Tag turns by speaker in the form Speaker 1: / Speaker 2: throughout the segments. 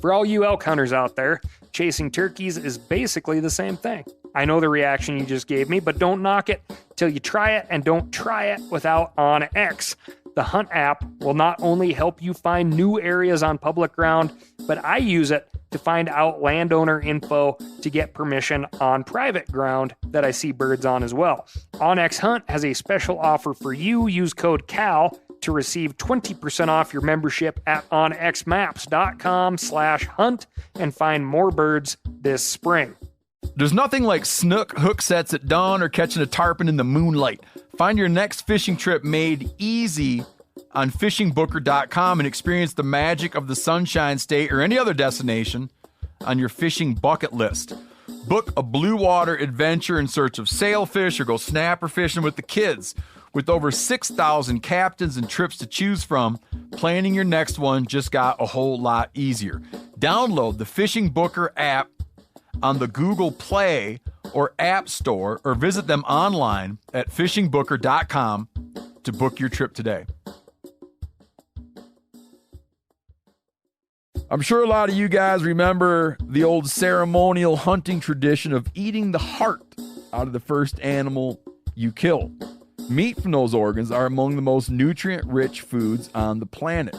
Speaker 1: For all you elk hunters out there, chasing turkeys is basically the same thing. I know the reaction you just gave me, but don't knock it till you try it, and don't try it without OnX. The Hunt app will not only help you find new areas on public ground, but I use it to find out landowner info to get permission on private ground that I see birds on as well. OnX Hunt has a special offer for you. Use code CAL to receive 20% off your membership at onxmaps.com/hunt and find more birds this spring.
Speaker 2: There's nothing like snook hook sets at dawn or catching a tarpon in the moonlight. Find your next fishing trip made easy on fishingbooker.com and experience the magic of the Sunshine State or any other destination on your fishing bucket list. Book a blue water adventure in search of sailfish or go snapper fishing with the kids. With over 6,000 captains and trips to choose from, planning your next one just got a whole lot easier. Download the Fishing Booker app on the Google Play or App Store, or visit them online at fishingbooker.com to book your trip today. I'm sure a lot of you guys remember the old ceremonial hunting tradition of eating the heart out of the first animal you kill. Meat from those organs are among the most nutrient-rich foods on the planet.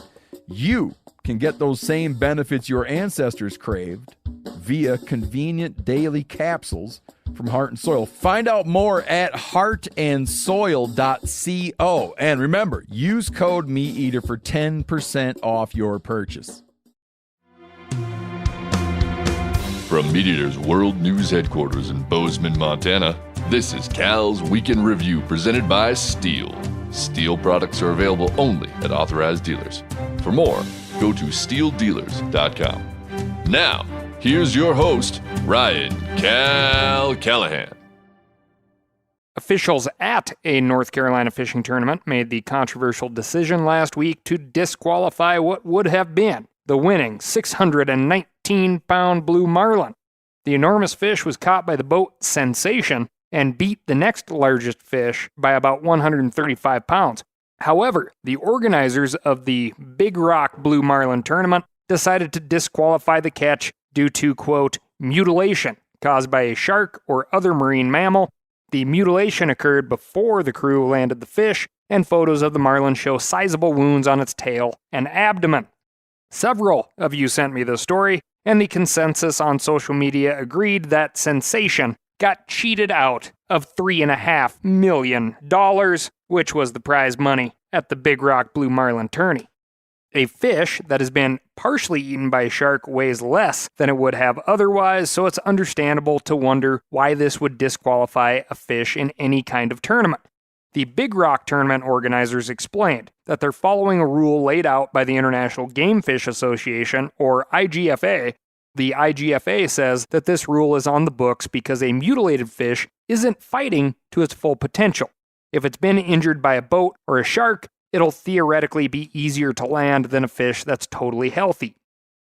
Speaker 2: You can get those same benefits your ancestors craved via convenient daily capsules from Heart and Soil. Find out more at heartandsoil.co. And remember, use code MeatEater for 10% off your purchase.
Speaker 3: From MeatEater's World News Headquarters in Bozeman, Montana, this is Cal's Weekend Review presented by Steel. Steel products are available only at authorized dealers. For more, go to steeldealers.com. Now, here's your host, Ryan Cal Callahan.
Speaker 1: Officials at a North Carolina fishing tournament made the controversial decision last week to disqualify what would have been the winning 619-pound blue marlin. The enormous fish was caught by the boat Sensation and beat the next largest fish by about 135 pounds. However, the organizers of the Big Rock Blue Marlin tournament decided to disqualify the catch due to, quote, mutilation caused by a shark or other marine mammal. The mutilation occurred before the crew landed the fish, and photos of the marlin show sizable wounds on its tail and abdomen. Several of you sent me this story, and the consensus on social media agreed that Sensation got cheated out of $3.5 million, which was the prize money at the Big Rock Blue Marlin tourney. A fish that has been partially eaten by a shark weighs less than it would have otherwise, so it's understandable to wonder why this would disqualify a fish in any kind of tournament. The Big Rock tournament organizers explained that they're following a rule laid out by the International Game Fish Association, or IGFA. The IGFA says that this rule is on the books because a mutilated fish isn't fighting to its full potential. If it's been injured by a boat or a shark, it'll theoretically be easier to land than a fish that's totally healthy.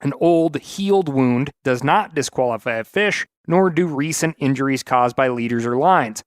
Speaker 1: An old, healed wound does not disqualify a fish, nor do recent injuries caused by leaders or lines.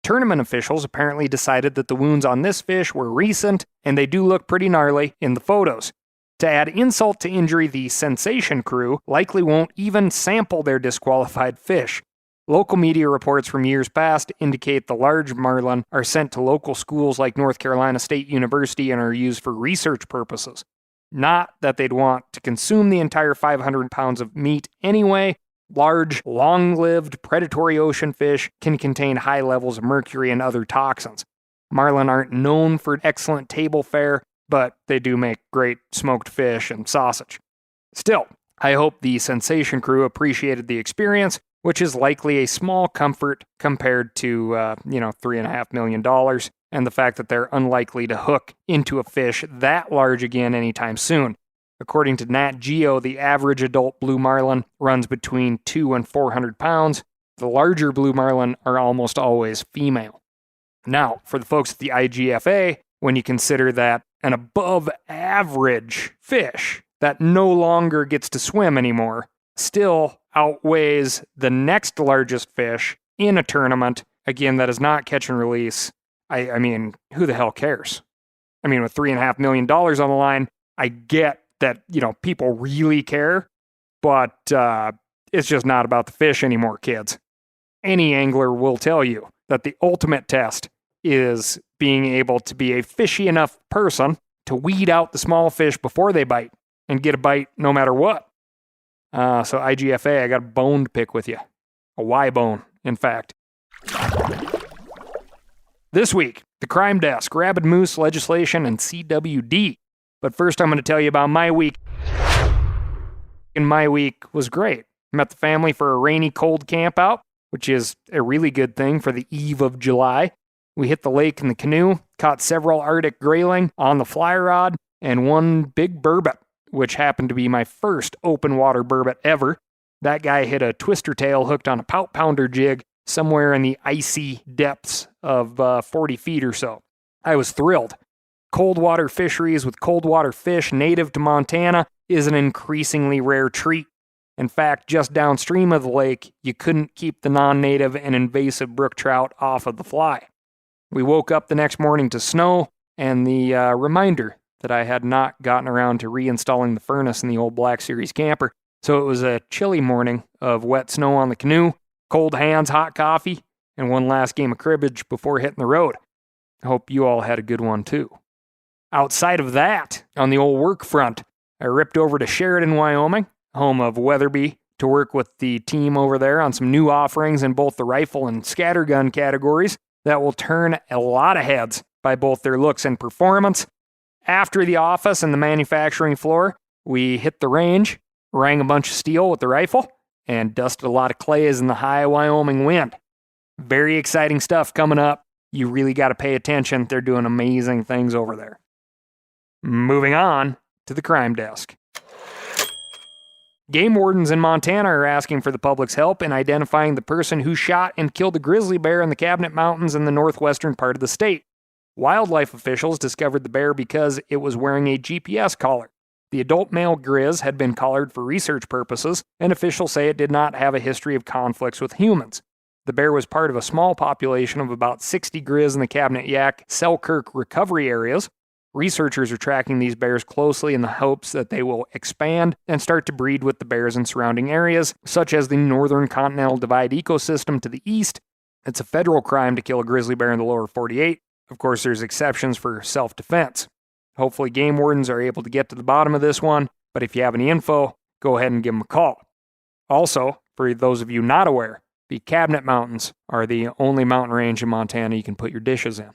Speaker 1: Tournament officials apparently decided that the wounds on this fish were recent, and they do look pretty gnarly in the photos. To add insult to injury, the Sensation crew likely won't even sample their disqualified fish. Local media reports from years past indicate the large marlin are sent to local schools like North Carolina State University and are used for research purposes. Not that they'd want to consume the entire 500 pounds of meat anyway. Large, long-lived, predatory ocean fish can contain high levels of mercury and other toxins. Marlin aren't known for excellent table fare, but they do make great smoked fish and sausage. Still, I hope the Sensation crew appreciated the experience, which is likely a small comfort compared to, $3.5 million, and the fact that they're unlikely to hook into a fish that large again anytime soon. According to Nat Geo, the average adult blue marlin runs between 200 and 400 pounds. The larger blue marlin are almost always female. Now, for the folks at the IGFA, when you consider that an above-average fish that no longer gets to swim anymore still outweighs the next largest fish in a tournament, again, that is not catch and release, I mean, who the hell cares? I mean, with $3.5 million on the line, I get that, people really care, But it's just not about the fish anymore, kids. Any angler will tell you that the ultimate test is being able to be a fishy enough person to weed out the small fish before they bite and get a bite no matter what. So IGFA, I got a bone to pick with you. A Y bone, in fact. This week, the crime desk, rabid moose legislation, and CWD. But first I'm going to tell you about my week. And my week was great. Met the family for a rainy, cold camp out, which is a really good thing for the eve of July. We hit the lake in the canoe, caught several Arctic grayling on the fly rod, and one big burbot, which happened to be my first open water burbot ever. That guy hit a twister tail hooked on a pout pounder jig somewhere in the icy depths of 40 feet or so. I was thrilled. Cold water fisheries with cold water fish native to Montana is an increasingly rare treat. In fact, just downstream of the lake, you couldn't keep the non-native and invasive brook trout off of the fly. We woke up the next morning to snow and the reminder that I had not gotten around to reinstalling the furnace in the old Black Series camper. So it was a chilly morning of wet snow on the canoe, cold hands, hot coffee, and one last game of cribbage before hitting the road. I hope you all had a good one too. Outside of that, on the old work front, I ripped over to Sheridan, Wyoming, home of Weatherby, to work with the team over there on some new offerings in both the rifle and scattergun categories that will turn a lot of heads by both their looks and performance. After the office and the manufacturing floor, we hit the range, rang a bunch of steel with the rifle, and dusted a lot of clays in the high Wyoming wind. Very exciting stuff coming up. You really got to pay attention. They're doing amazing things over there. Moving on to the crime desk. Game wardens in Montana are asking for the public's help in identifying the person who shot and killed a grizzly bear in the Cabinet Mountains in the northwestern part of the state. Wildlife officials discovered the bear because it was wearing a GPS collar. The adult male grizz had been collared for research purposes, and officials say it did not have a history of conflicts with humans. The bear was part of a small population of about 60 grizz in the Cabinet Yaak Selkirk recovery areas. Researchers are tracking these bears closely in the hopes that they will expand and start to breed with the bears in surrounding areas, such as the Northern Continental Divide ecosystem to the east. It's a federal crime to kill a grizzly bear in the lower 48. Of course, there's exceptions for self-defense. Hopefully game wardens are able to get to the bottom of this one, but if you have any info, go ahead and give them a call. Also, for those of you not aware, the Cabinet Mountains are the only mountain range in Montana you can put your dishes in.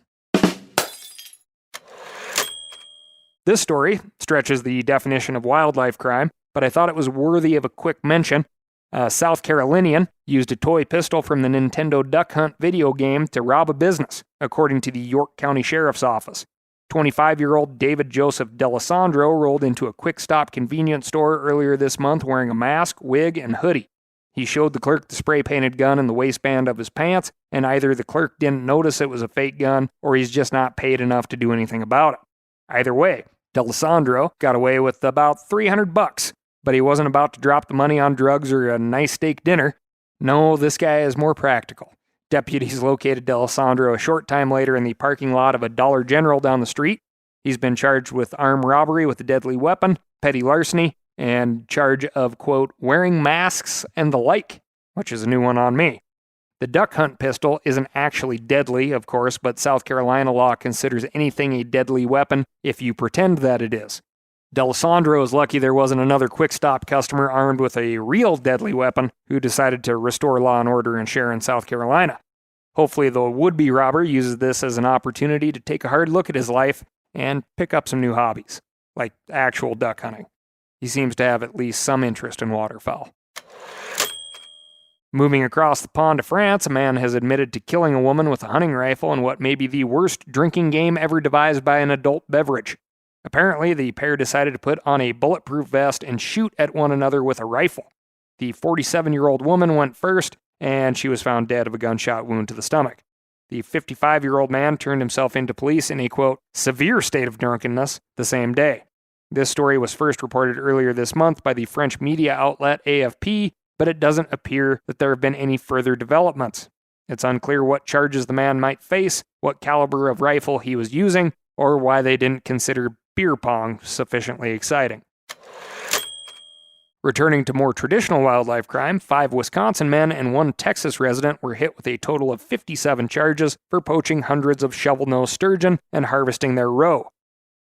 Speaker 1: This story stretches the definition of wildlife crime, but I thought it was worthy of a quick mention. A South Carolinian used a toy pistol from the Nintendo Duck Hunt video game to rob a business, according to the York County Sheriff's Office. 25-year-old David Joseph D'Alessandro rolled into a quick-stop convenience store earlier this month wearing a mask, wig, and hoodie. He showed the clerk the spray-painted gun in the waistband of his pants, and either the clerk didn't notice it was a fake gun, or he's just not paid enough to do anything about it. Either way, D'Alessandro got away with about $300, but he wasn't about to drop the money on drugs or a nice steak dinner. No, this guy is more practical. Deputies located D'Alessandro a short time later in the parking lot of a Dollar General down the street. He's been charged with armed robbery with a deadly weapon, petty larceny, and charge of, quote, wearing masks and the like, which is a new one on me. The duck hunt pistol isn't actually deadly, of course, but South Carolina law considers anything a deadly weapon if you pretend that it is. D'Alessandro is lucky there wasn't another quick-stop customer armed with a real deadly weapon who decided to restore law and order in Sharon, South Carolina. Hopefully the would-be robber uses this as an opportunity to take a hard look at his life and pick up some new hobbies, like actual duck hunting. He seems to have at least some interest in waterfowl. Moving across the pond to France, a man has admitted to killing a woman with a hunting rifle in what may be the worst drinking game ever devised by an adult beverage. Apparently, the pair decided to put on a bulletproof vest and shoot at one another with a rifle. The 47-year-old woman went first, and she was found dead of a gunshot wound to the stomach. The 55-year-old man turned himself into police in a, quote, severe state of drunkenness the same day. This story was first reported earlier this month by the French media outlet AFP, but it doesn't appear that there have been any further developments. It's unclear what charges the man might face, what caliber of rifle he was using, or why they didn't consider beer pong sufficiently exciting. Returning to more traditional wildlife crime, 5 Wisconsin men and 1 Texas resident were hit with a total of 57 charges for poaching hundreds of shovel-nosed sturgeon and harvesting their roe.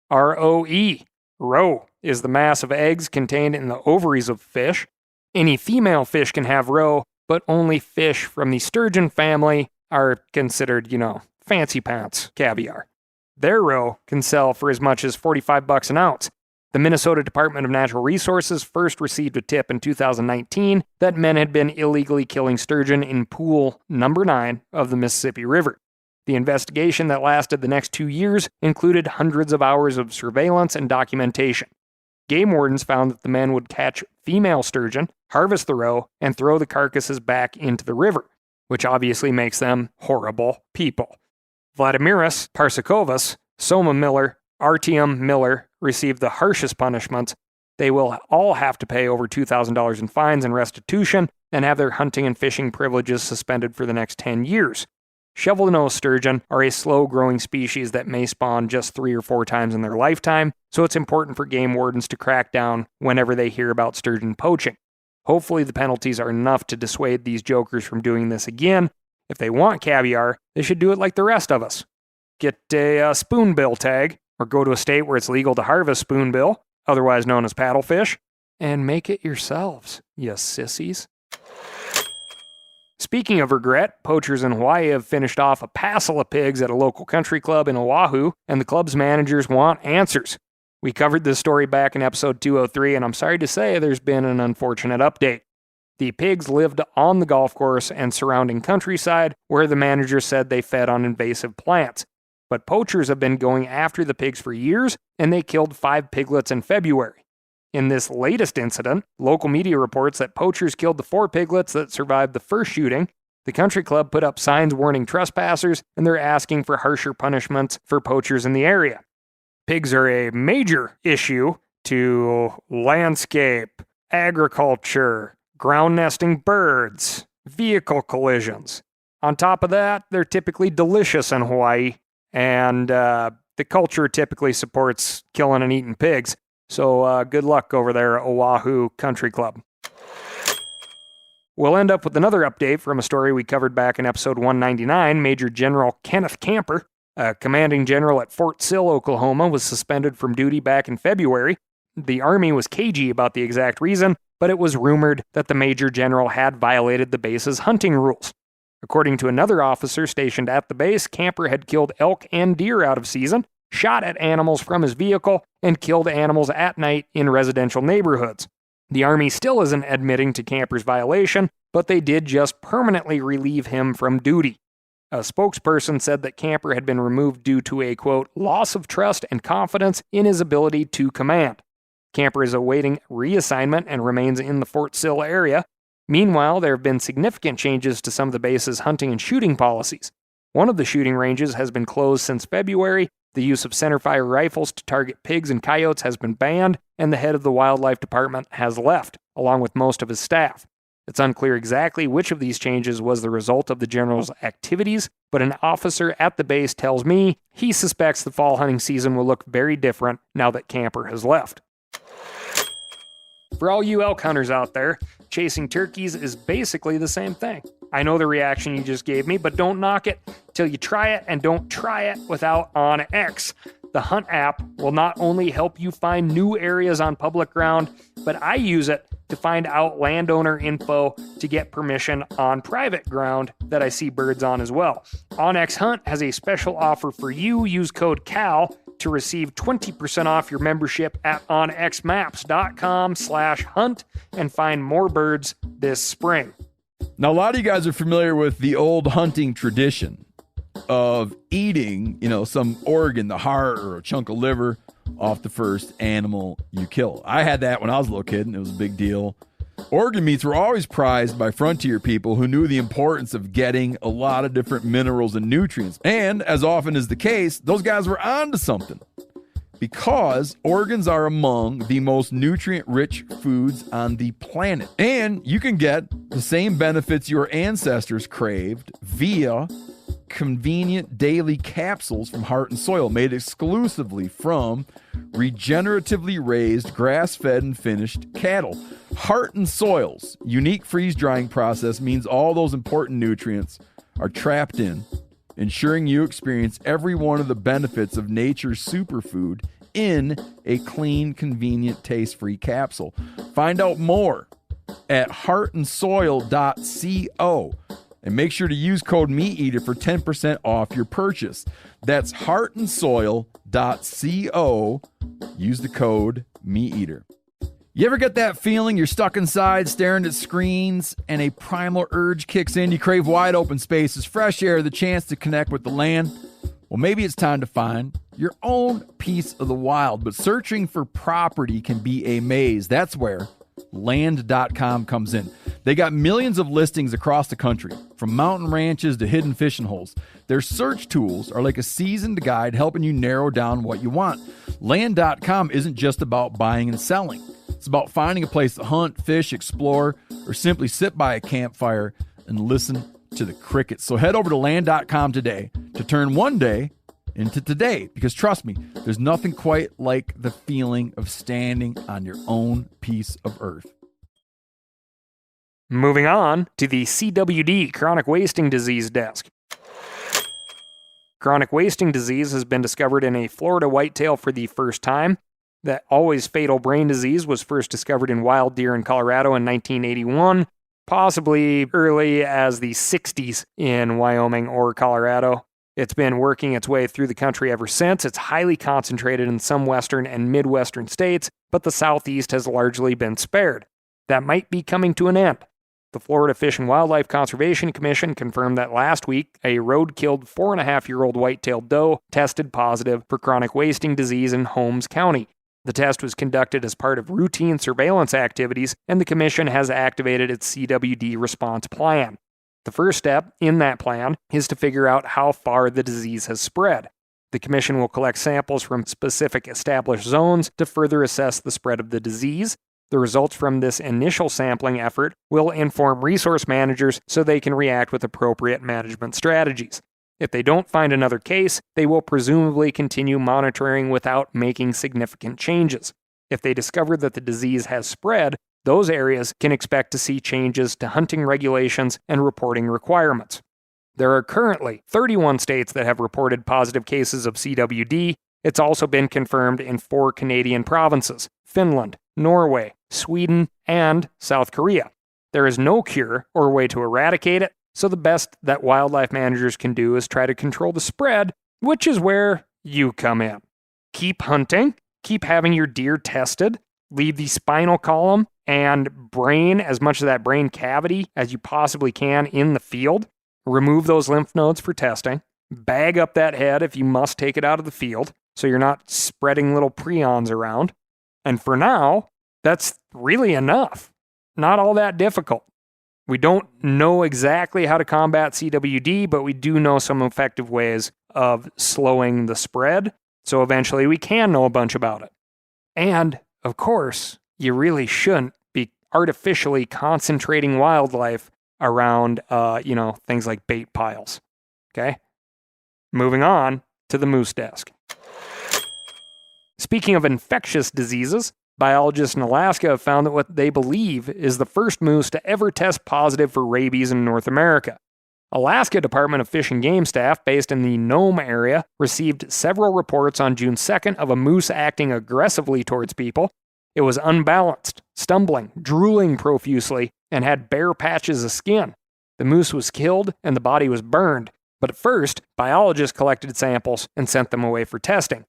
Speaker 1: R-O-E. Roe is the mass of eggs contained in the ovaries of fish. Any female fish can have roe, but only fish from the sturgeon family are considered, fancy pants caviar. Their roe can sell for as much as $45 an ounce. The Minnesota Department of Natural Resources first received a tip in 2019 that men had been illegally killing sturgeon in pool number 9 of the Mississippi River. The investigation that lasted the next 2 years included hundreds of hours of surveillance and documentation. Game wardens found that the men would catch female sturgeon, harvest the roe, and throw the carcasses back into the river, which obviously makes them horrible people. Vladimiras Parsakovas, Soma Miller, Artyom Miller received the harshest punishments. They will all have to pay over $2,000 in fines and restitution and have their hunting and fishing privileges suspended for the next 10 years. Shovel-nosed sturgeon are a slow-growing species that may spawn just 3 or 4 times in their lifetime, so it's important for game wardens to crack down whenever they hear about sturgeon poaching. Hopefully the penalties are enough to dissuade these jokers from doing this again. If they want caviar, they should do it like the rest of us. Get a spoonbill tag, or go to a state where it's legal to harvest spoonbill, otherwise known as paddlefish, and make it yourselves, you sissies. Speaking of regret, poachers in Hawaii have finished off a passel of pigs at a local country club in Oahu, and the club's managers want answers. We covered this story back in episode 203, and I'm sorry to say there's been an unfortunate update. The pigs lived on the golf course and surrounding countryside, where the manager said they fed on invasive plants. But poachers have been going after the pigs for years, and they killed 5 piglets in February. In this latest incident, local media reports that poachers killed the 4 piglets that survived the first shooting. The country club put up signs warning trespassers, and they're asking for harsher punishments for poachers in the area. Pigs are a major issue to landscape, agriculture, ground nesting birds, vehicle collisions. On top of that, they're typically delicious in Hawaii, and the culture typically supports killing and eating pigs. So good luck over there, Oahu Country Club. We'll end up with another update from a story we covered back in episode 199. Major General Kenneth Camper, a commanding general at Fort Sill, Oklahoma, was suspended from duty back in February. The Army was cagey about the exact reason, but it was rumored that the Major General had violated the base's hunting rules. According to another officer stationed at the base, Camper had killed elk and deer out of season, shot at animals from his vehicle, and killed animals at night in residential neighborhoods. The Army still isn't admitting to Camper's violation, but they did just permanently relieve him from duty. A spokesperson said that Camper had been removed due to a, quote, loss of trust and confidence in his ability to command. Camper is awaiting reassignment and remains in the Fort Sill area. Meanwhile, there have been significant changes to some of the base's hunting and shooting policies. One of the shooting ranges has been closed since February. The use of centerfire rifles to target pigs and coyotes has been banned, and the head of the wildlife department has left, along with most of his staff. It's unclear exactly which of these changes was the result of the general's activities, but an officer at the base tells me he suspects the fall hunting season will look very different now that Camper has left. For all you elk hunters out there, chasing turkeys is basically the same thing. I know the reaction you just gave me, but don't knock it till you try it, and don't try it without OnX. The Hunt app will not only help you find new areas on public ground, but I use it to find out landowner info to get permission on private ground that I see birds on as well. OnX Hunt has a special offer for you. Use code CAL to receive 20% off your membership at onxmaps.com/hunt and find more birds this spring.
Speaker 2: Now, a lot of you guys are familiar with the old hunting tradition of eating, some organ, the heart or a chunk of liver off the first animal you kill. I had that when I was a little kid, and it was a big deal. Organ meats were always prized by frontier people who knew the importance of getting a lot of different minerals and nutrients. And as often is the case, those guys were onto something, because organs are among the most nutrient-rich foods on the planet. And you can get the same benefits your ancestors craved via convenient daily capsules from Heart and Soil, made exclusively from regeneratively raised, grass-fed, and finished cattle. Heart and Soil's unique freeze drying process means all those important nutrients are trapped in, ensuring you experience every one of the benefits of nature's superfood in a clean, convenient, taste-free capsule. Find out more at heartandsoil.co and make sure to use code MeatEater for 10% off your purchase. That's heartandsoil.co. Use the code MeatEater. You ever get that feeling you're stuck inside staring at screens and a primal urge kicks in? You crave wide open spaces, fresh air, the chance to connect with the land. Well, maybe it's time to find your own piece of the wild, but searching for property can be a maze. That's where land.com comes in. They got millions of listings across the country, from mountain ranches to hidden fishing holes. Their search tools are like a seasoned guide helping you narrow down what you want. Land.com isn't just about buying and selling. It's about finding a place to hunt, fish, explore, or simply sit by a campfire and listen to the crickets. So head over to land.com today to turn one day into today, because trust me, there's nothing quite like the feeling of standing on your own piece of earth.
Speaker 1: Moving on to the CWD, chronic wasting disease desk. Chronic wasting disease has been discovered in a Florida whitetail for the first time. That always fatal brain disease was first discovered in wild deer in Colorado in 1981, possibly early as the 60s in Wyoming or Colorado. It's been working its way through the country ever since. It's highly concentrated in some western and midwestern states, but the southeast has largely been spared. That might be coming to an end. The Florida Fish and Wildlife Conservation Commission confirmed that last week, a road-killed 4.5-year-old white-tailed doe tested positive for chronic wasting disease in Holmes County. The test was conducted as part of routine surveillance activities, and the Commission has activated its CWD response plan. The first step in that plan is to figure out how far the disease has spread. The Commission will collect samples from specific established zones to further assess the spread of the disease. The results from this initial sampling effort will inform resource managers so they can react with appropriate management strategies. If they don't find another case, they will presumably continue monitoring without making significant changes. If they discover that the disease has spread, those areas can expect to see changes to hunting regulations and reporting requirements. There are currently 31 states that have reported positive cases of CWD. It's also been confirmed in 4 Canadian provinces: Finland, Norway, Sweden, and South Korea. There is no cure or way to eradicate it, so the best that wildlife managers can do is try to control the spread, which is where you come in. Keep hunting, keep having your deer tested, leave the spinal column and brain, as much of that brain cavity as you possibly can, in the field. Remove those lymph nodes for testing. Bag up that head if you must take it out of the field, so you're not spreading little prions around. And for now, that's really enough. Not all that difficult. We don't know exactly how to combat CWD, but we do know some effective ways of slowing the spread, so eventually we can know a bunch about it. And, of course, you really shouldn't be artificially concentrating wildlife around, things like bait piles. Okay? Moving on to the moose desk. Speaking of infectious diseases, biologists in Alaska have found that what they believe is the first moose to ever test positive for rabies in North America. Alaska Department of Fish and Game staff based in the Nome area received several reports on June 2nd of a moose acting aggressively towards people. It was unbalanced, stumbling, drooling profusely, and had bare patches of skin. The moose was killed and the body was burned, but at first, biologists collected samples and sent them away for testing.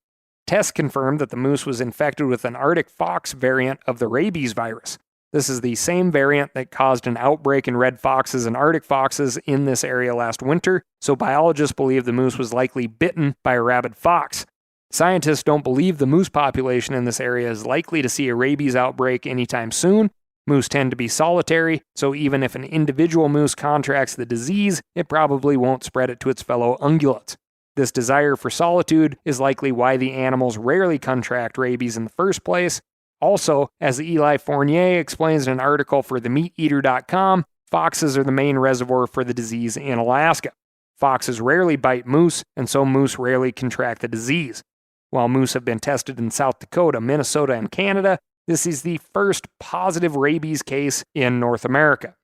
Speaker 1: Tests confirmed that the moose was infected with an Arctic fox variant of the rabies virus. This is the same variant that caused an outbreak in red foxes and Arctic foxes in this area last winter, so biologists believe the moose was likely bitten by a rabid fox. Scientists don't believe the moose population in this area is likely to see a rabies outbreak anytime soon. Moose tend to be solitary, so even if an individual moose contracts the disease, it probably won't spread it to its fellow ungulates. This desire for solitude is likely why the animals rarely contract rabies in the first place. Also, as Eli Fournier explains in an article for themeateater.com, foxes are the main reservoir for the disease in Alaska. Foxes rarely bite moose, and so moose rarely contract the disease. While moose have been tested in South Dakota, Minnesota, and Canada, this is the first positive rabies case in North America.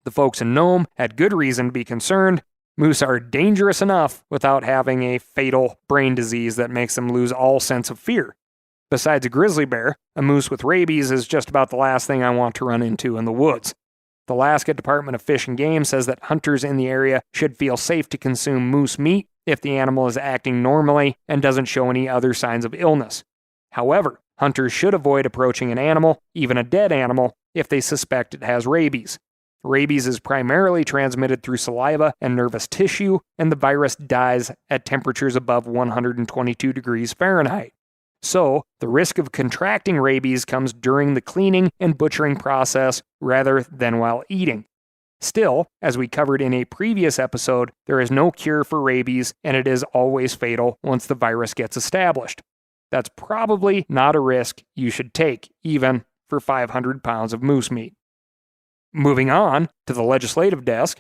Speaker 1: The folks in Nome had good reason to be concerned. Moose are dangerous enough without having a fatal brain disease that makes them lose all sense of fear. Besides a grizzly bear, a moose with rabies is just about the last thing I want to run into in the woods. The Alaska Department of Fish and Game says that hunters in the area should feel safe to consume moose meat if the animal is acting normally and doesn't show any other signs of illness. However, hunters should avoid approaching an animal, even a dead animal, if they suspect it has rabies. Rabies is primarily transmitted through saliva and nervous tissue, and the virus dies at temperatures above 122 degrees Fahrenheit. So, the risk of contracting rabies comes during the cleaning and butchering process rather than while eating. Still, as we covered in a previous episode, there is no cure for rabies, and it is always fatal once the virus gets established. That's probably not a risk you should take, even for 500 pounds of moose meat. Moving on to the legislative desk,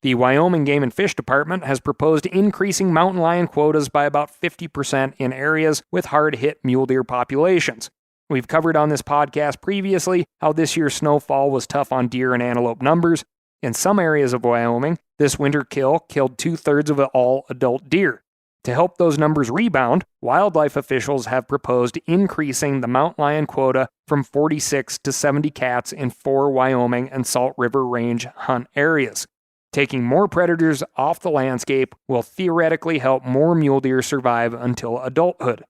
Speaker 1: the Wyoming Game and Fish Department has proposed increasing mountain lion quotas by about 50% in areas with hard-hit mule deer populations. We've covered on this podcast previously how this year's snowfall was tough on deer and antelope numbers. In some areas of Wyoming, this winter kill killed 2/3 of all adult deer. To help those numbers rebound, wildlife officials have proposed increasing the mountain lion quota from 46 to 70 cats in 4 Wyoming and Salt River Range hunt areas. Taking more predators off the landscape will theoretically help more mule deer survive until adulthood.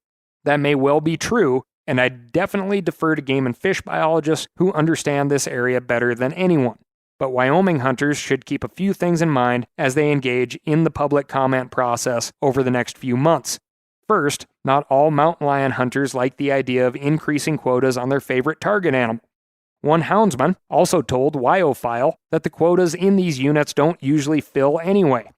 Speaker 1: That may well be true, and I definitely defer to game and fish biologists who understand this area better than anyone. But Wyoming hunters should keep a few things in mind as they engage in the public comment process over the next few months. First, not all mountain lion hunters like the idea of increasing quotas on their favorite target animal. One houndsman also told Wyophile that the quotas in these units don't usually fill anyway.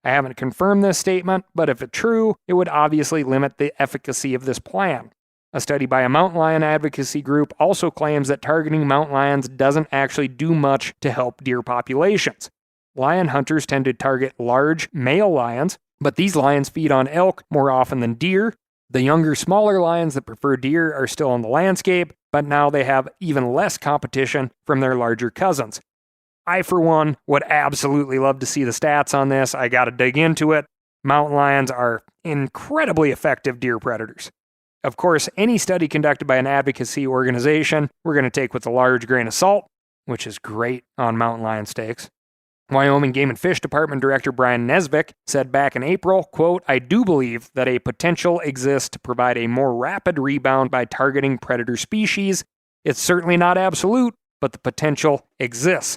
Speaker 1: I haven't confirmed this statement, but if it's true, it would obviously limit the efficacy of this plan. A study by a mountain lion advocacy group also claims that targeting mountain lions doesn't actually do much to help deer populations. Lion hunters tend to target large male lions, but these lions feed on elk more often than deer. The younger, smaller lions that prefer deer are still on the landscape, but now they have even less competition from their larger cousins. I, for one, would absolutely love to see the stats on this. I gotta dig into it. Mountain lions are incredibly effective deer predators. Of course, any study conducted by an advocacy organization, we're going to take with a large grain of salt, which is great on mountain lion steaks. Wyoming Game and Fish Department Director Brian Nesvik said back in April, quote, "I do believe that a potential exists to provide a more rapid rebound by targeting predator species. It's certainly not absolute, but the potential exists."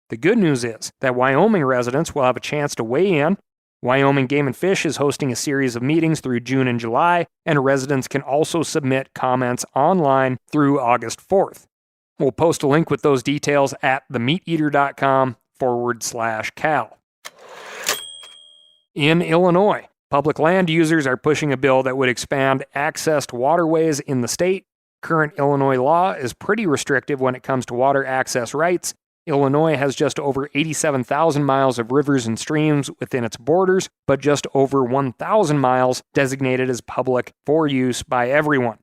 Speaker 1: The good news is that Wyoming residents will have a chance to weigh in. Wyoming Game and Fish is hosting a series of meetings through June and July, and residents can also submit comments online through August 4th. We'll post a link with those details at themeateater.com/Cal. In Illinois, public land users are pushing a bill that would expand access to waterways in the state. Current Illinois law is pretty restrictive when it comes to water access rights. Illinois has just over 87,000 miles of rivers and streams within its borders, but just over 1,000 miles designated as public for use by everyone.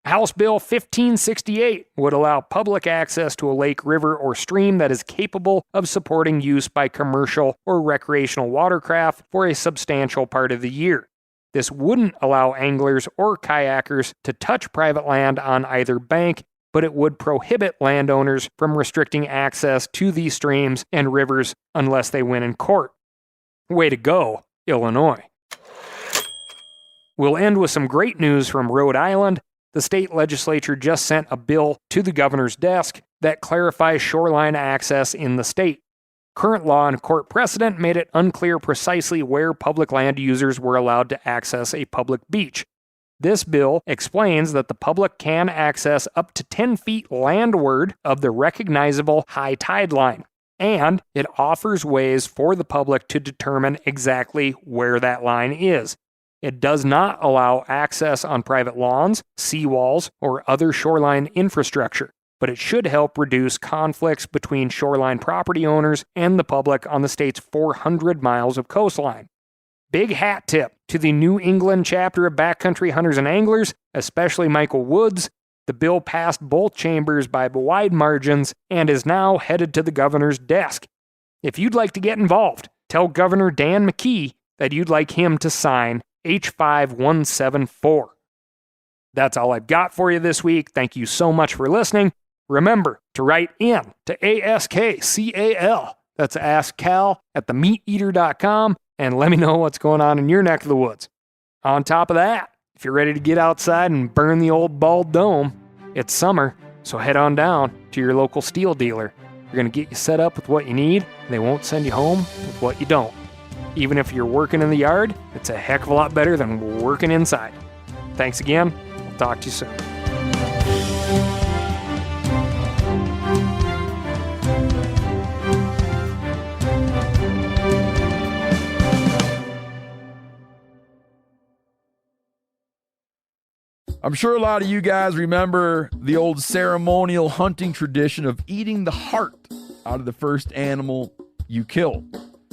Speaker 1: House Bill 1568 would allow public access to a lake, river, or stream that is capable of supporting use by commercial or recreational watercraft for a substantial part of the year. This wouldn't allow anglers or kayakers to touch private land on either bank, but it would prohibit landowners from restricting access to these streams and rivers unless they win in court. Way to go, Illinois. We'll end with some great news from Rhode Island. The state legislature just sent a bill to the governor's desk that clarifies shoreline access in the state. Current law and court precedent made it unclear precisely where public land users were allowed to access a public beach. This bill explains that the public can access up to 10 feet landward of the recognizable high tide line, and it offers ways for the public to determine exactly where that line is. It does not allow access on private lawns, seawalls, or other shoreline infrastructure, but it should help reduce conflicts between shoreline property owners and the public on the state's 400 miles of coastline. Big hat tip to the New England chapter of Backcountry Hunters and Anglers, especially Michael Woods. The bill passed both chambers by wide margins and is now headed to the governor's desk. If you'd like to get involved, tell Governor Dan McKee that you'd like him to sign H5 174. That's all I've got for you this week. Thank you so much for listening. Remember to write in to ASKCAL. That's askcal@themeateater.com, and let me know what's going on in your neck of the woods. On top of that, if you're ready to get outside and burn the old bald dome, it's summer, so head on down to your local steel dealer. They're going to get you set up with what you need, and they won't send you home with what you don't. Even if you're working in the yard, it's a heck of a lot better than working inside. Thanks again. We'll talk to you soon.
Speaker 2: I'm sure a lot of you guys remember the old ceremonial hunting tradition of eating the heart out of the first animal you kill.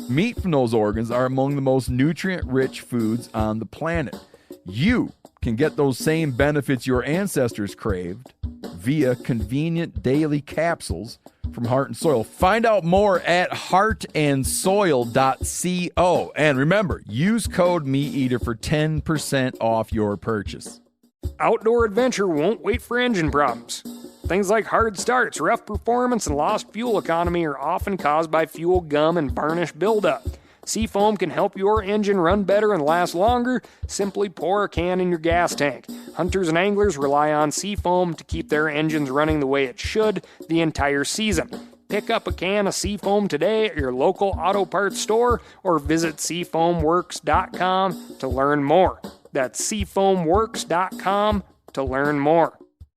Speaker 2: Meat from those organs are among the most nutrient-rich foods on the planet. You can get those same benefits your ancestors craved via convenient daily capsules from Heart and Soil. Find out more at heartandsoil.co. And remember, use code MeatEater for 10% off your purchase.
Speaker 1: Outdoor adventure won't wait for engine problems. Things like hard starts, rough performance, and lost fuel economy are often caused by fuel gum and varnish buildup. Seafoam can help your engine run better and last longer. Simply pour a can in your gas tank. Hunters and anglers rely on Seafoam to keep their engines running the way it should the entire season. Pick up a can of Seafoam today at your local auto parts store or visit seafoamworks.com to learn more. That's seafoamworks.com to learn more.